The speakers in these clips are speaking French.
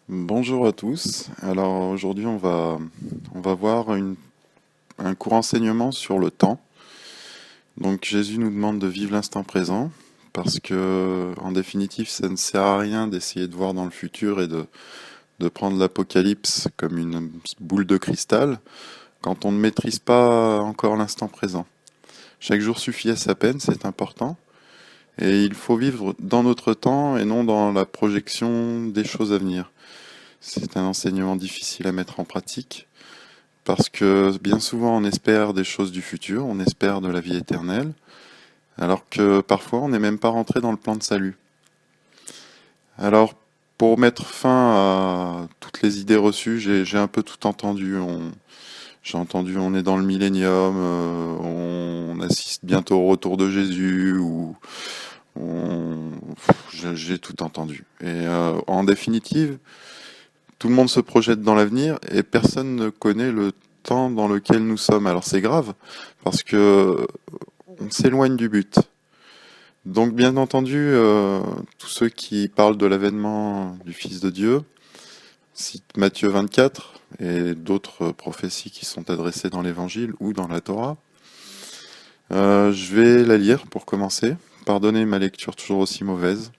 Bonjour à tous. Alors aujourd'hui on va voir un court enseignement sur le temps. Donc Jésus nous demande de vivre l'instant présent parce que en définitive ça ne sert à rien d'essayer de voir dans le futur et de prendre l'Apocalypse comme une boule de cristal quand on ne maîtrise pas encore l'instant présent. Chaque jour suffit à sa peine, c'est important. Et il faut vivre dans notre temps et non dans la projection des choses à venir. C'est un enseignement difficile à mettre en pratique parce que bien souvent on espère des choses du futur, on espère de la vie éternelle, alors que parfois on n'est même pas rentré dans le plan de salut. Alors pour mettre fin à toutes les idées reçues, j'ai un peu tout entendu. J'ai entendu on est dans le millénium, on assiste bientôt au retour de Jésus, ou j'ai tout entendu. Et en définitive, tout le monde se projette dans l'avenir et personne ne connaît le temps dans lequel nous sommes. Alors c'est grave parce que on s'éloigne du but. Donc bien entendu, tous ceux qui parlent de l'avènement du Fils de Dieu citent Matthieu 24 et d'autres prophéties qui sont adressées dans l'Évangile ou dans la Torah. Je vais la lire pour commencer. Pardonnez ma lecture toujours aussi mauvaise.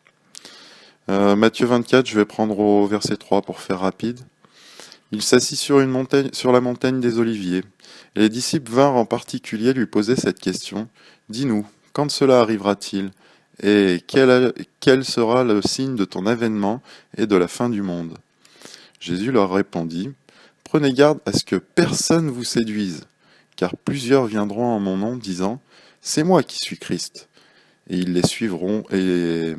Matthieu 24, je vais prendre au verset 3 pour faire rapide. Il s'assit sur une montagne, sur la montagne des Oliviers, et les disciples vinrent en particulier lui poser cette question. Dis-nous, quand cela arrivera-t-il? Et quel sera le signe de ton avènement et de la fin du monde? Jésus leur répondit, prenez garde à ce que personne vous séduise, car plusieurs viendront en mon nom disant, c'est moi qui suis Christ. Et ils les suivront et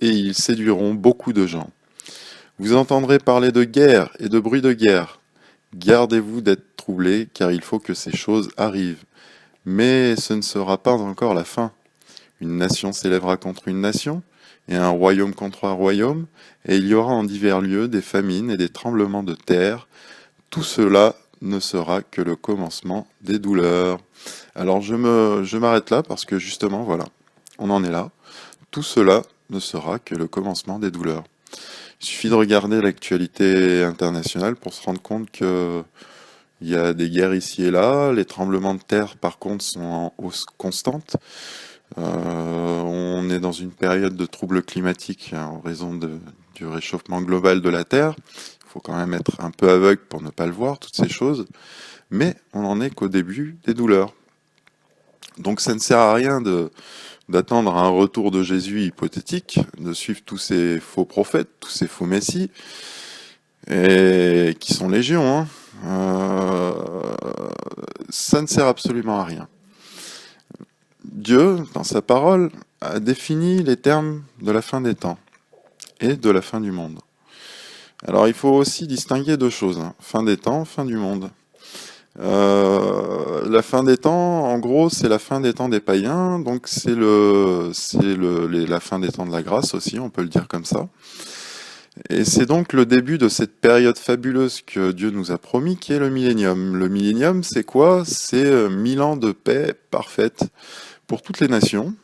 ils séduiront beaucoup de gens. Vous entendrez parler de guerre et de bruit de guerre. Gardez-vous d'être troublés, car il faut que ces choses arrivent. Mais ce ne sera pas encore la fin. Une nation s'élèvera contre une nation, et un royaume contre un royaume, et il y aura en divers lieux des famines et des tremblements de terre. Tout cela ne sera que le commencement des douleurs. Alors je m'arrête là parce que justement, voilà, on en est là. Tout cela ne sera que le commencement des douleurs. Il suffit de regarder l'actualité internationale pour se rendre compte que il y a des guerres ici et là. Les tremblements de terre, par contre, sont en hausse constante. On est dans une période de troubles climatiques en raison du réchauffement global de la Terre. Il faut quand même être un peu aveugle pour ne pas le voir, toutes ces choses. Mais on n'en est qu'au début des douleurs. Donc ça ne sert à rien d'attendre un retour de Jésus hypothétique, de suivre tous ces faux prophètes, tous ces faux messies, et qui sont légions. Hein. Ça ne sert absolument à rien. Dieu, dans sa parole, a défini les termes de la fin des temps et de la fin du monde. Alors il faut aussi distinguer deux choses, hein. Fin des temps, fin du monde. La fin des temps, en gros, c'est la fin des temps des païens, donc la fin des temps de la grâce aussi, on peut le dire comme ça. Et c'est donc le début de cette période fabuleuse que Dieu nous a promis, qui est le millénium. Le millénium, c'est quoi? C'est 1000 ans de paix parfaite pour toutes les nations.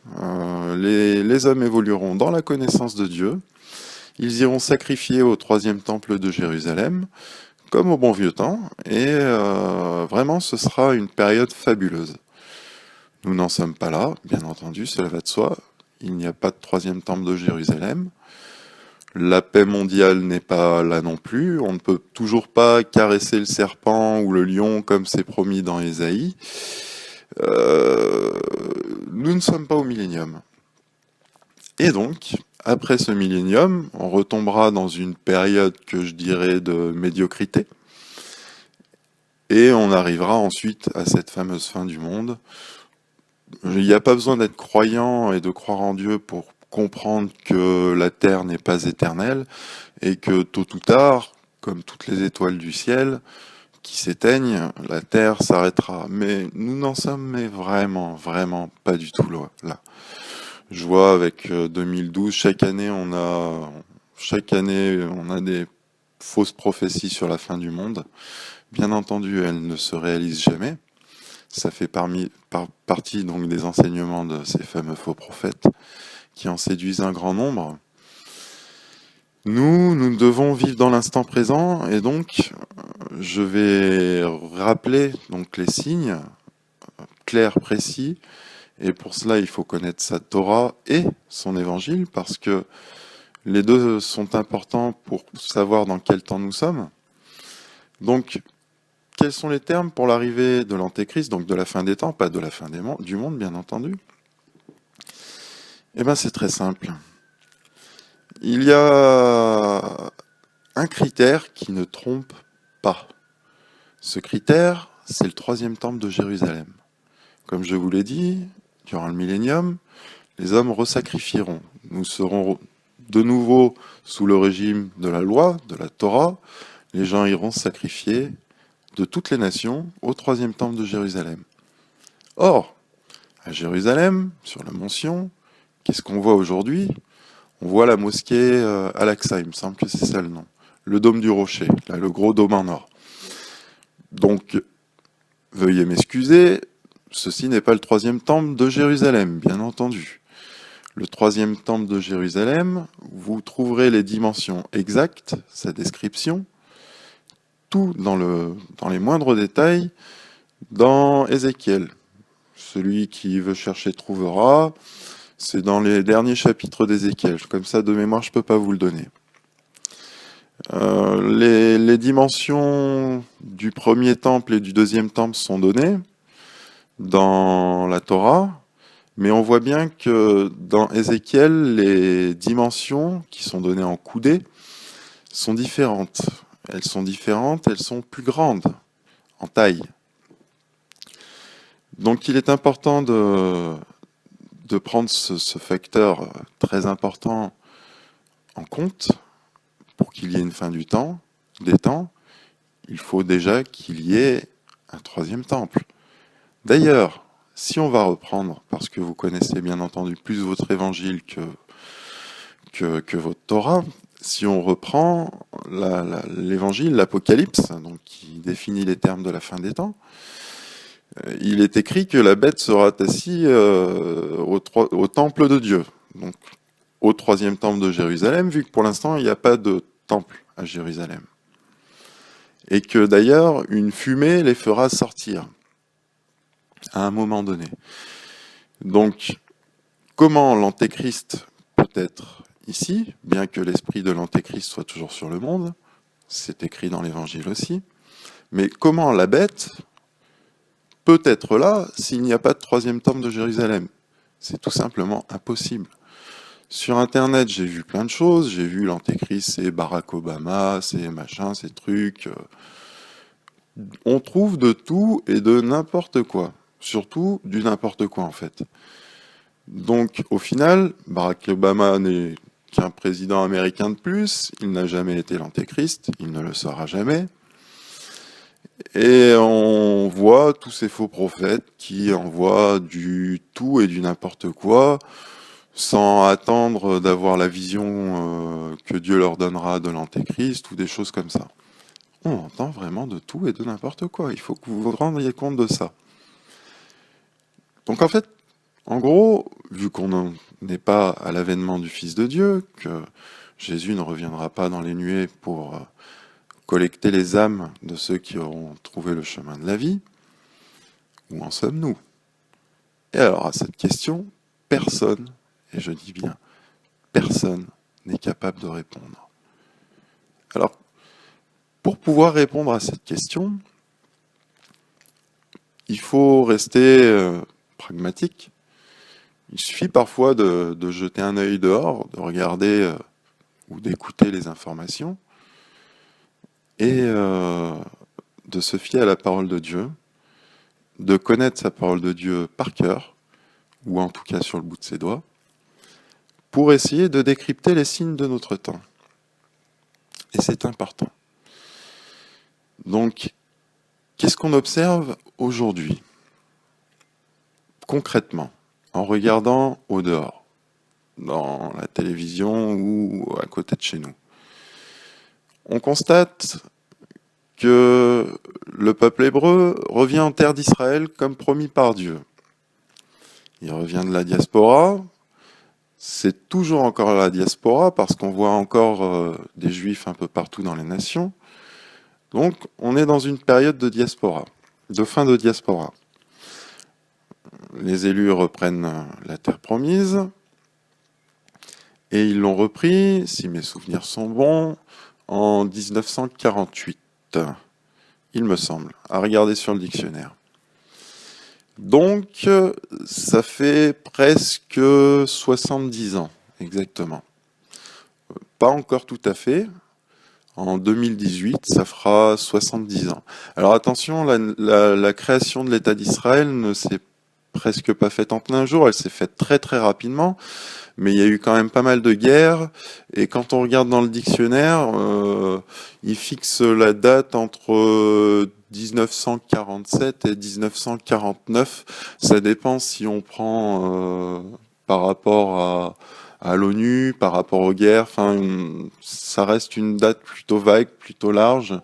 Les hommes évolueront dans la connaissance de Dieu. Ils iront sacrifier au troisième temple de Jérusalem, comme au bon vieux temps, et vraiment ce sera une période fabuleuse. Nous n'en sommes pas là, bien entendu, cela va de soi. Il n'y a pas de troisième temple de Jérusalem. La paix mondiale n'est pas là non plus. On ne peut toujours pas caresser le serpent ou le lion comme c'est promis dans Ésaïe. Nous ne sommes pas au millénium. Et donc, après ce millénium, on retombera dans une période que je dirais de médiocrité. Et on arrivera ensuite à cette fameuse fin du monde. Il n'y a pas besoin d'être croyant et de croire en Dieu pour comprendre que la Terre n'est pas éternelle et que tôt ou tard, comme toutes les étoiles du ciel qui s'éteignent, la Terre s'arrêtera. Mais nous n'en sommes mais vraiment, vraiment pas du tout là. Je vois avec 2012, chaque année on a des fausses prophéties sur la fin du monde. Bien entendu, elles ne se réalisent jamais. Ça fait partie donc des enseignements de ces fameux faux prophètes qui en séduisent un grand nombre. Nous devons vivre dans l'instant présent, et donc je vais rappeler donc les signes clairs, précis, et pour cela il faut connaître sa Torah et son évangile, parce que les deux sont importants pour savoir dans quel temps nous sommes. Donc, quels sont les termes pour l'arrivée de l'Antéchrist, donc de la fin des temps, pas de la fin du monde, bien entendu? Eh bien, c'est très simple. Il y a un critère qui ne trompe pas. Ce critère, c'est le troisième temple de Jérusalem. Comme je vous l'ai dit, durant le millénium, les hommes resacrifieront. Nous serons de nouveau sous le régime de la loi, de la Torah. Les gens iront sacrifier de toutes les nations au troisième temple de Jérusalem. Or, à Jérusalem, sur le mont Sion, qu'est-ce qu'on voit aujourd'hui? On voit la mosquée Al-Aqsa, il me semble que c'est ça le nom. Le dôme du rocher, là, le gros dôme en or. Donc, veuillez m'excuser, ceci n'est pas le troisième temple de Jérusalem, bien entendu. Le troisième temple de Jérusalem, vous trouverez les dimensions exactes, sa description, tout dans les moindres détails, dans Ézéchiel. Celui qui veut chercher trouvera. C'est dans les derniers chapitres d'Ézéchiel. Comme ça, de mémoire, je ne peux pas vous le donner. Les dimensions du premier temple et du deuxième temple sont données dans la Torah, mais on voit bien que dans Ézéchiel, les dimensions qui sont données en coudées sont différentes. Elles sont différentes, elles sont plus grandes en taille. Donc il est important de prendre ce facteur très important en compte pour qu'il y ait une fin du temps, des temps. Il faut déjà qu'il y ait un troisième temple. D'ailleurs, si on va reprendre, parce que vous connaissez bien entendu plus votre évangile que votre Torah, si on reprend l'évangile, l'Apocalypse, donc qui définit les termes de la fin des temps, il est écrit que la bête sera assise au temple de Dieu, donc au troisième temple de Jérusalem, vu que pour l'instant il n'y a pas de temple à Jérusalem. Et que d'ailleurs une fumée les fera sortir à un moment donné. Donc, comment l'Antéchrist peut être ici, bien que l'esprit de l'Antéchrist soit toujours sur le monde, c'est écrit dans l'Évangile aussi, mais comment la bête peut être là s'il n'y a pas de troisième temple de Jérusalem? C'est tout simplement impossible. Sur Internet, j'ai vu plein de choses, j'ai vu l'Antéchrist, c'est Barack Obama, c'est machin, ces trucs. On trouve de tout et de n'importe quoi. Surtout du n'importe quoi en fait. Donc au final, Barack Obama n'est qu'un président américain de plus, il n'a jamais été l'Antéchrist, il ne le sera jamais. Et on voit tous ces faux prophètes qui envoient du tout et du n'importe quoi, sans attendre d'avoir la vision que Dieu leur donnera de l'Antéchrist ou des choses comme ça. On entend vraiment de tout et de n'importe quoi, il faut que vous vous rendiez compte de ça. Donc en fait, en gros, vu qu'on n'est pas à l'avènement du Fils de Dieu, que Jésus ne reviendra pas dans les nuées pour collecter les âmes de ceux qui auront trouvé le chemin de la vie, où en sommes-nous? Et alors à cette question, personne, et je dis bien personne, n'est capable de répondre. Alors, pour pouvoir répondre à cette question, il faut rester pragmatique. Il suffit parfois de jeter un œil dehors, de regarder ou d'écouter les informations et de se fier à la parole de Dieu, de connaître sa parole de Dieu par cœur, ou en tout cas sur le bout de ses doigts, pour essayer de décrypter les signes de notre temps. Et c'est important. Donc, qu'est-ce qu'on observe aujourd'hui, concrètement, en regardant au dehors, dans la télévision ou à côté de chez nous? On constate que le peuple hébreu revient en terre d'Israël comme promis par Dieu. Il revient de la diaspora, c'est toujours encore la diaspora, parce qu'on voit encore des juifs un peu partout dans les nations. Donc, on est dans une période de diaspora, de fin de diaspora. Les élus reprennent la terre promise, et ils l'ont repris, si mes souvenirs sont bons, en 1948, il me semble, à regarder sur le dictionnaire. Donc, ça fait presque 70 ans, exactement. Pas encore tout à fait. En 2018, ça fera 70 ans. Alors attention, la création de l'État d'Israël ne s'est presque pas faite en un jour, elle s'est faite très très rapidement, mais il y a eu quand même pas mal de guerres, et quand on regarde dans le dictionnaire, il fixe la date entre 1947 et 1949, ça dépend si on prend par rapport à l'ONU, par rapport aux guerres, enfin, ça reste une date plutôt vague, plutôt large,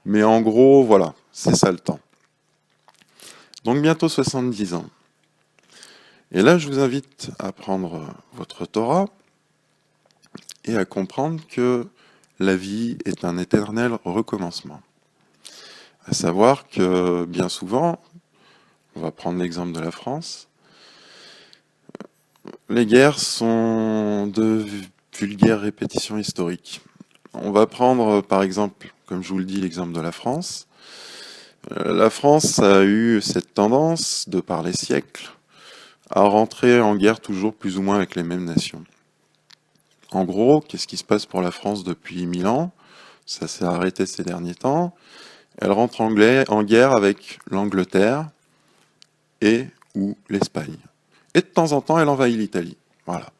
mais en gros, voilà, c'est ça le temps. Donc bientôt 70 ans. Et là, je vous invite à prendre votre Torah et à comprendre que la vie est un éternel recommencement. À savoir que bien souvent, on va prendre l'exemple de la France, les guerres sont de vulgaires répétitions historiques. On va prendre par exemple, comme je vous le dis, l'exemple de la France. La France a eu cette tendance, de par les siècles, à rentrer en guerre toujours plus ou moins avec les mêmes nations. En gros, qu'est-ce qui se passe pour la France depuis 1000 ans? Ça s'est arrêté ces derniers temps. Elle rentre en guerre avec l'Angleterre et ou l'Espagne. Et de temps en temps, elle envahit l'Italie. Voilà.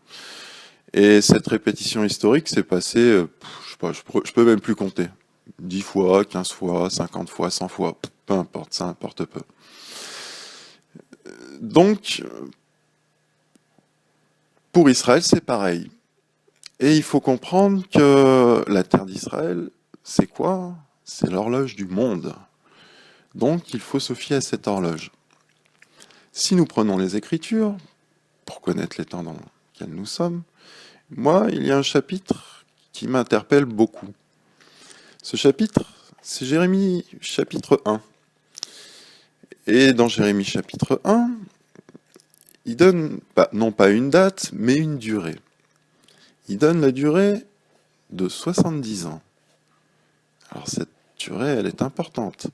Et cette répétition historique s'est passée, je sais pas, je peux même plus compter. 10 fois, 15 fois, 50 fois, 100 fois, peu importe, ça importe peu. Donc, pour Israël, c'est pareil. Et il faut comprendre que la terre d'Israël, c'est quoi? C'est l'horloge du monde. Donc, il faut se fier à cette horloge. Si nous prenons les Écritures, pour connaître les temps dans lesquels nous sommes, moi, il y a un chapitre qui m'interpelle beaucoup. Ce chapitre, c'est Jérémie chapitre 1. Et dans Jérémie chapitre 1, il donne, non pas une date, mais une durée. Il donne la durée de 70 ans. Alors cette durée, elle est importante.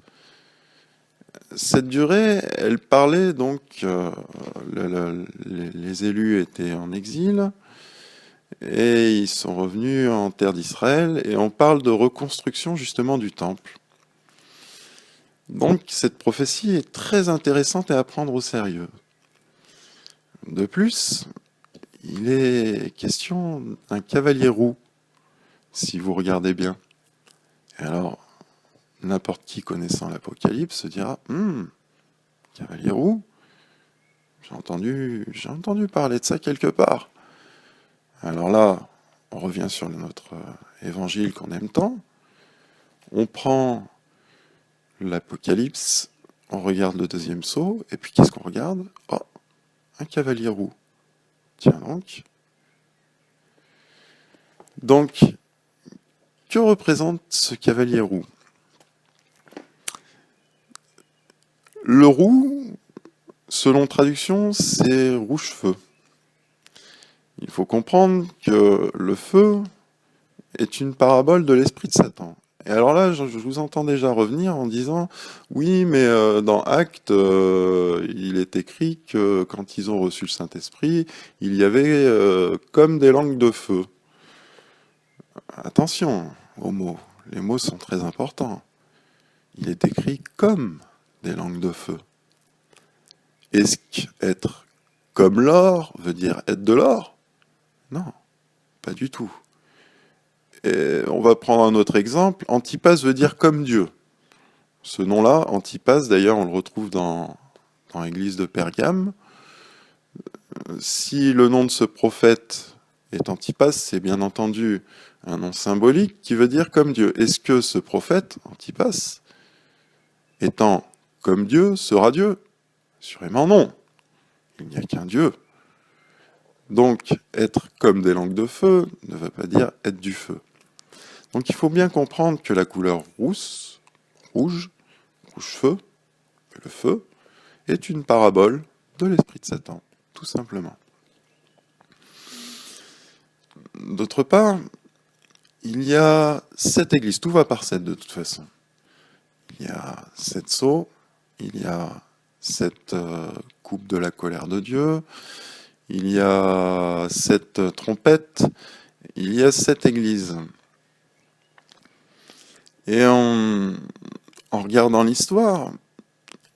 Cette durée, elle parlait donc, les élus étaient en exil, et ils sont revenus en terre d'Israël, et on parle de reconstruction justement du temple. Donc cette prophétie est très intéressante à prendre au sérieux. De plus, il est question d'un cavalier roux, si vous regardez bien. Et alors, n'importe qui connaissant l'Apocalypse se dira, cavalier roux, j'ai entendu parler de ça quelque part. Alors là, on revient sur notre évangile qu'on aime tant. On prend l'Apocalypse, on regarde le deuxième sceau, et puis qu'est-ce qu'on regarde? Oh, un cavalier roux. Tiens donc. Donc, que représente ce cavalier roux? Le roux, selon traduction, c'est rouge-feu. Il faut comprendre que le feu est une parabole de l'esprit de Satan. Et alors là, je vous entends déjà revenir en disant « Oui, mais dans Actes, il est écrit que quand ils ont reçu le Saint-Esprit, il y avait comme des langues de feu. » Attention aux mots, les mots sont très importants. Il est écrit comme des langues de feu. Est-ce qu'être comme l'or veut dire être de l'or? Non, pas du tout. Et on va prendre un autre exemple. Antipas veut dire comme Dieu. Ce nom-là, Antipas, d'ailleurs, on le retrouve dans l'église de Pergame. Si le nom de ce prophète est Antipas, c'est bien entendu un nom symbolique qui veut dire comme Dieu. Est-ce que ce prophète, Antipas, étant comme Dieu, sera Dieu? Assurément non. Il n'y a qu'un Dieu. Donc, être comme des langues de feu ne veut pas dire être du feu. Donc, il faut bien comprendre que la couleur rouge, rouge-feu, le feu, est une parabole de l'esprit de Satan, tout simplement. D'autre part, il y a 7 églises, tout va par 7 de toute façon. Il y a 7 sceaux, il y a 7 coupes de la colère de Dieu, il y a 7 trompettes, il y a 7 églises. Et en regardant l'histoire,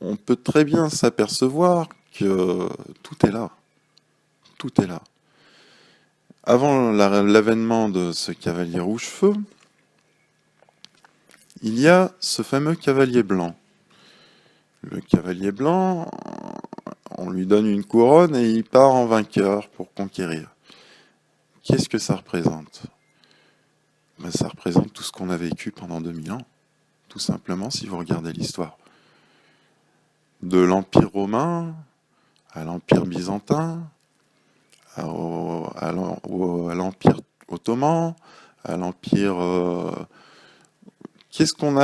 on peut très bien s'apercevoir que tout est là. Tout est là. Avant l'avènement de ce cavalier rouge-feu, il y a ce fameux cavalier blanc. Le cavalier blanc, on lui donne une couronne et il part en vainqueur pour conquérir. Qu'est-ce que ça représente? Ben, ça représente tout ce qu'on a vécu pendant 2000 ans, tout simplement, si vous regardez l'histoire. De l'Empire romain à l'Empire byzantin, à l'Empire ottoman, à l'Empire... Qu'est-ce qu'on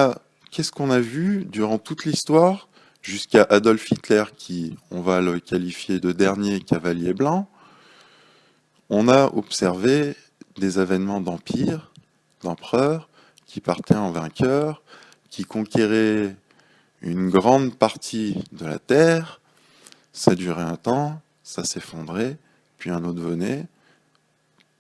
a vu durant toute l'histoire, jusqu'à Adolf Hitler, qui, on va le qualifier de dernier cavalier blanc? On a observé des avènements d'empire, d'empereurs, qui partaient en vainqueurs, qui conquéraient une grande partie de la terre. Ça durait un temps, ça s'effondrait, puis un autre venait.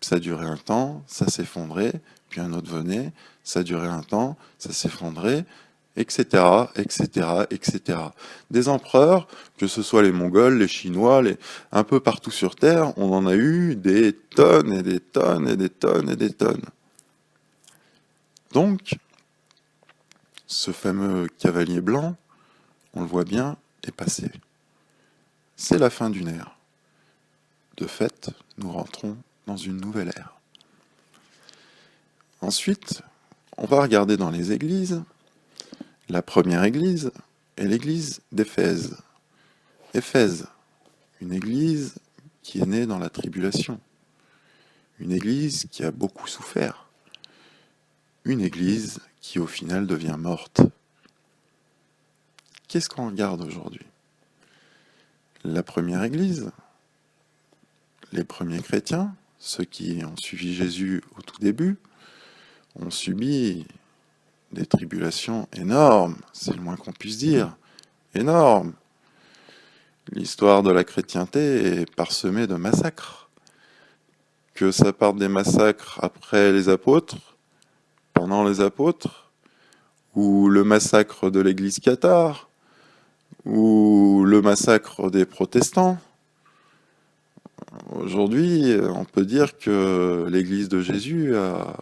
Ça durait un temps, ça s'effondrait, puis un autre venait. Ça durait un temps, ça s'effondrait, etc., etc., etc. Des empereurs, que ce soit les Mongols, les Chinois, un peu partout sur Terre, on en a eu des tonnes et des tonnes et des tonnes et des tonnes. Donc, ce fameux cavalier blanc, on le voit bien, est passé. C'est la fin d'une ère. De fait, nous rentrons dans une nouvelle ère. Ensuite, on va regarder dans les églises. La première église est l'église d'Éphèse. Éphèse, une église qui est née dans la tribulation. Une église qui a beaucoup souffert. Une église qui au final devient morte. Qu'est-ce qu'on regarde aujourd'hui? La première église, les premiers chrétiens, ceux qui ont suivi Jésus au tout début, ont subi des tribulations énormes, c'est le moins qu'on puisse dire, énormes. L'histoire de la chrétienté est parsemée de massacres. Que ça parte des massacres après les apôtres, pendant les apôtres, ou le massacre de l'église cathare, ou le massacre des protestants. Aujourd'hui, on peut dire que l'église de Jésus a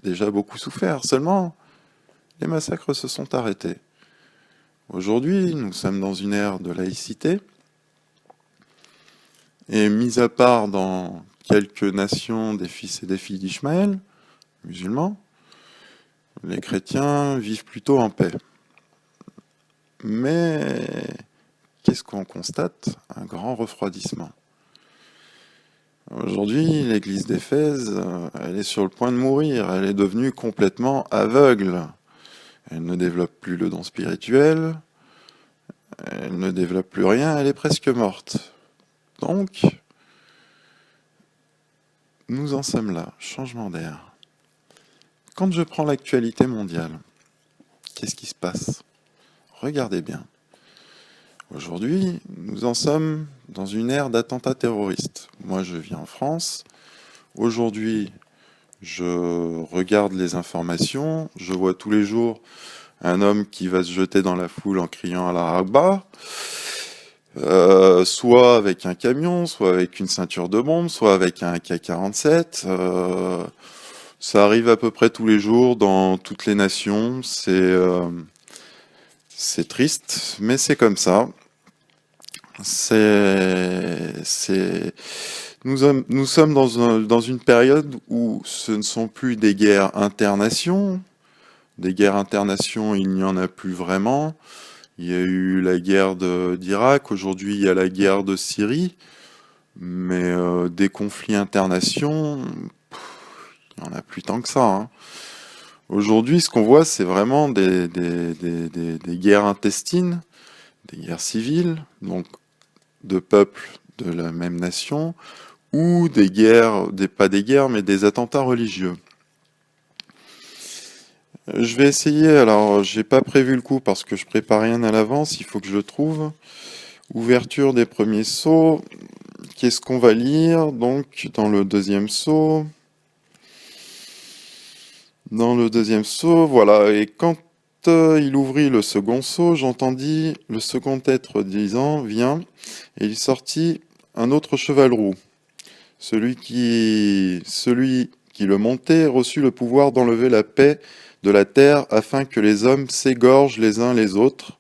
déjà beaucoup souffert. Seulement, les massacres se sont arrêtés. Aujourd'hui, nous sommes dans une ère de laïcité. Et mis à part dans quelques nations des fils et des filles d'Ishmaël, musulmans, les chrétiens vivent plutôt en paix. Mais qu'est-ce qu'on constate? Un grand refroidissement. Aujourd'hui, l'église d'Éphèse, elle est sur le point de mourir. Elle est devenue complètement aveugle. Elle ne développe plus le don spirituel. Elle ne développe plus rien. Elle est presque morte. Donc, nous en sommes là. Changement d'air. Quand je prends l'actualité mondiale, qu'est-ce qui se passe? Regardez bien. Aujourd'hui, nous en sommes dans une ère d'attentats terroristes. Moi, je vis en France. Aujourd'hui, je regarde les informations. Je vois tous les jours un homme qui va se jeter dans la foule en criant Allah Akbar. Soit avec un camion, soit avec une ceinture de bombe, soit avec un AK-47. Ça arrive à peu près tous les jours dans toutes les nations. C'est triste, mais c'est comme ça. Nous sommes dans une période où ce ne sont plus des guerres internationales. Des guerres internationales, il n'y en a plus vraiment. Il y a eu la guerre d'Irak, aujourd'hui il y a la guerre de Syrie. Mais des conflits internationaux, il n'y en a plus tant que ça, hein. Aujourd'hui, ce qu'on voit, c'est vraiment des guerres intestines, des guerres civiles, donc de peuples de la même nation, ou des guerres, pas des guerres, mais des attentats religieux. Je vais essayer, alors j'ai pas prévu le coup parce que je prépare rien à l'avance, il faut que je le trouve. Ouverture des premiers sauts, qu'est-ce qu'on va lire donc dans le deuxième saut? Dans le deuxième saut, voilà, et quand il ouvrit le second seau, j'entendis le second être disant, viens, et il sortit un autre cheval roux. Celui qui le montait reçut le pouvoir d'enlever la paix de la terre afin que les hommes s'égorgent les uns les autres,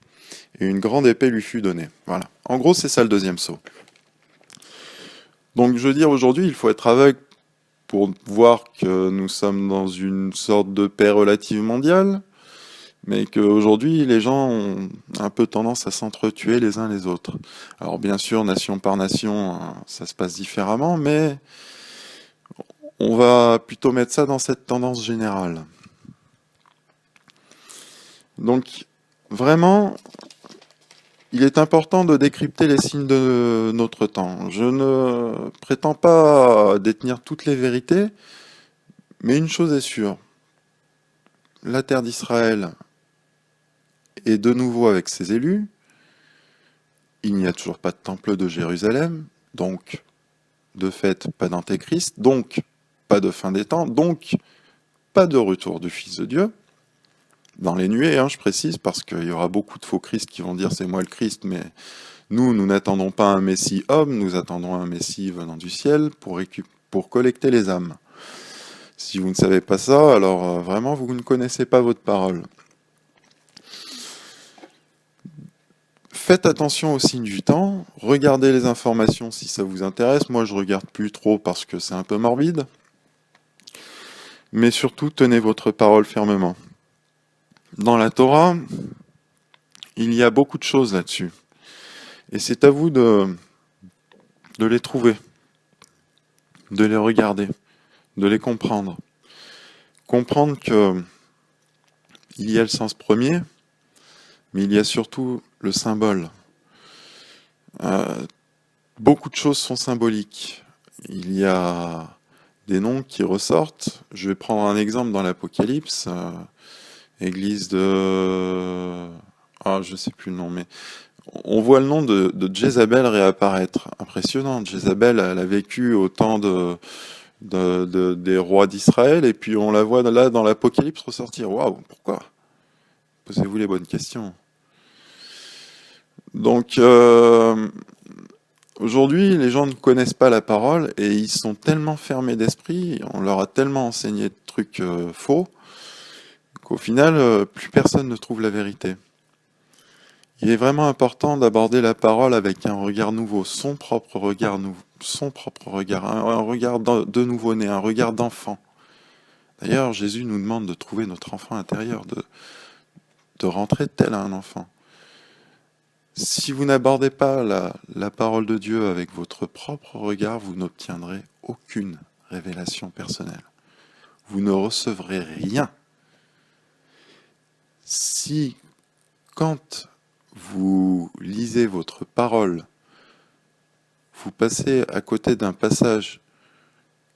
et une grande épée lui fut donnée. Voilà. En gros, c'est ça le deuxième saut. Donc, je veux dire, aujourd'hui, il faut être aveugle pour voir que nous sommes dans une sorte de paix relative mondiale, mais qu'aujourd'hui, les gens ont un peu tendance à s'entretuer les uns les autres. Alors, bien sûr, nation par nation, ça se passe différemment, mais on va plutôt mettre ça dans cette tendance générale. Donc, vraiment, il est important de décrypter les signes de notre temps. Je ne prétends pas détenir toutes les vérités, mais une chose est sûre. La terre d'Israël est de nouveau avec ses élus. Il n'y a toujours pas de temple de Jérusalem, donc, de fait, pas d'antéchrist, donc, pas de fin des temps, donc, pas de retour du Fils de Dieu. Dans les nuées, hein, je précise, parce qu'il y aura beaucoup de faux Christ qui vont dire c'est moi le Christ, mais nous n'attendons pas un Messie homme, nous attendons un Messie venant du ciel pour collecter les âmes. Si vous ne savez pas ça, alors vraiment vous ne connaissez pas votre parole. Faites attention aux signes du temps, regardez les informations si ça vous intéresse. Moi je regarde plus trop parce que c'est un peu morbide. Mais surtout tenez votre parole fermement. Dans la Torah, il y a beaucoup de choses là-dessus. Et c'est à vous de les trouver, de les regarder, de les comprendre. Comprendre que il y a le sens premier, mais il y a surtout le symbole. Beaucoup de choses sont symboliques. Il y a des noms qui ressortent. Je vais prendre un exemple dans l'Apocalypse. Église de... Ah, je sais plus le nom, mais on voit le nom de Jézabel réapparaître. Impressionnant. Jézabel, elle a vécu au temps des rois d'Israël, et puis on la voit là dans l'Apocalypse ressortir. Waouh, pourquoi? Posez-vous les bonnes questions. Donc, aujourd'hui, les gens ne connaissent pas la parole et ils sont tellement fermés d'esprit, on leur a tellement enseigné de trucs faux, qu'au final, plus personne ne trouve la vérité. Il est vraiment important d'aborder la parole avec un regard nouveau, son propre regard, un regard de nouveau-né, un regard d'enfant. D'ailleurs, Jésus nous demande de trouver notre enfant intérieur, de rentrer tel un enfant. Si vous n'abordez pas la parole de Dieu avec votre propre regard, vous n'obtiendrez aucune révélation personnelle. Vous ne recevrez rien. Si, quand vous lisez votre parole, vous passez à côté d'un passage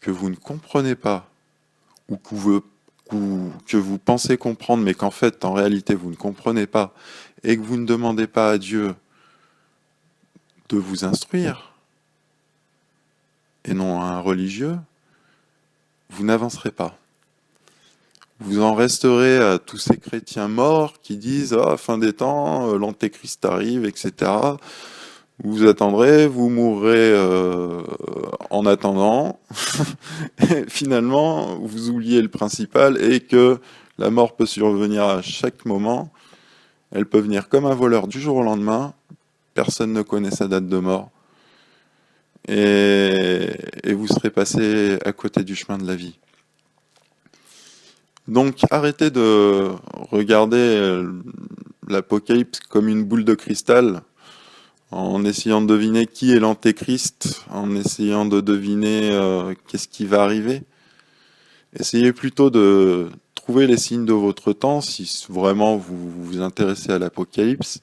que vous ne comprenez pas, ou que vous pensez comprendre, mais qu'en fait, en réalité, vous ne comprenez pas, et que vous ne demandez pas à Dieu de vous instruire, et non à un religieux, vous n'avancerez pas. Vous en resterez à tous ces chrétiens morts qui disent « Ah, fin des temps, l'antéchrist arrive, etc. » Vous attendrez, vous mourrez en attendant. Et finalement, vous oubliez le principal et que la mort peut survenir à chaque moment. Elle peut venir comme un voleur du jour au lendemain. Personne ne connaît sa date de mort. Et vous serez passé à côté du chemin de la vie. Donc arrêtez de regarder l'Apocalypse comme une boule de cristal en essayant de deviner qui est l'antéchrist, en essayant de deviner qu'est-ce qui va arriver. Essayez plutôt de trouver les signes de votre temps, si vraiment vous vous intéressez à l'Apocalypse,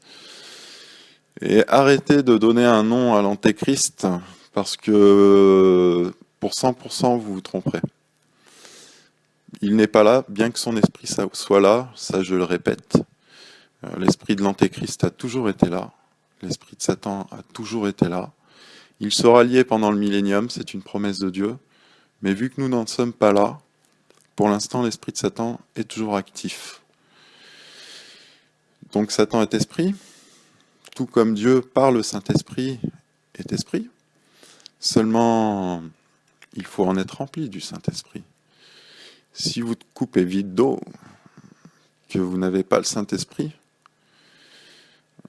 et arrêtez de donner un nom à l'antéchrist, parce que pour 100% vous vous tromperez. Il n'est pas là, bien que son esprit soit là, ça je le répète. L'esprit de l'antéchrist a toujours été là, l'esprit de Satan a toujours été là. Il sera lié pendant le millénium, c'est une promesse de Dieu, mais vu que nous n'en sommes pas là, pour l'instant l'esprit de Satan est toujours actif. Donc Satan est esprit, tout comme Dieu par le Saint-Esprit est esprit, seulement il faut en être rempli du Saint-Esprit. Si votre coupe est vide d'eau, que vous n'avez pas le Saint-Esprit,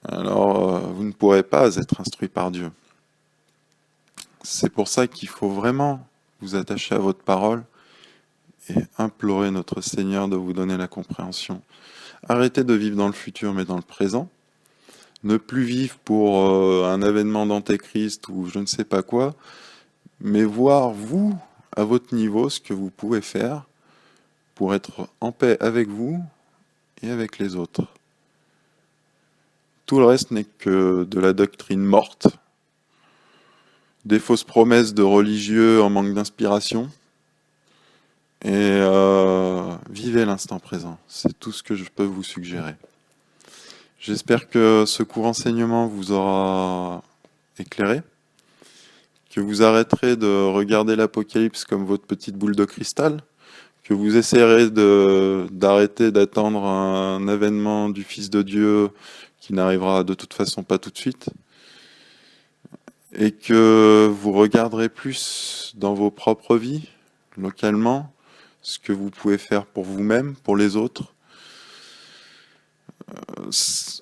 alors vous ne pourrez pas être instruit par Dieu. C'est pour ça qu'il faut vraiment vous attacher à votre parole et implorer notre Seigneur de vous donner la compréhension. Arrêtez de vivre dans le futur mais dans le présent. Ne plus vivre pour un événement d'antéchrist ou je ne sais pas quoi, mais voir vous, à votre niveau, ce que vous pouvez faire pour être en paix avec vous et avec les autres. Tout le reste n'est que de la doctrine morte, des fausses promesses de religieux en manque d'inspiration, et vivez l'instant présent. C'est tout ce que je peux vous suggérer. J'espère que ce court enseignement vous aura éclairé, que vous arrêterez de regarder l'Apocalypse comme votre petite boule de cristal, que vous essayerez d'arrêter d'attendre un événement du Fils de Dieu qui n'arrivera de toute façon pas tout de suite, et que vous regarderez plus dans vos propres vies, localement, ce que vous pouvez faire pour vous-même, pour les autres,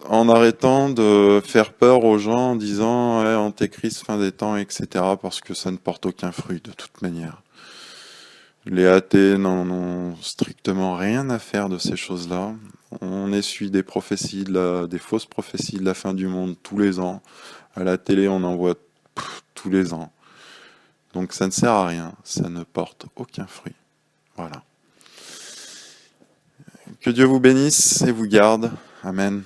en arrêtant de faire peur aux gens en disant ouais, Antéchrist, fin des temps, etc., parce que ça ne porte aucun fruit de toute manière. Les athées n'en ont strictement rien à faire de ces choses-là. On essuie des prophéties, des fausses prophéties de la fin du monde tous les ans. À la télé, on en voit tous les ans. Donc ça ne sert à rien, ça ne porte aucun fruit. Voilà. Que Dieu vous bénisse et vous garde. Amen.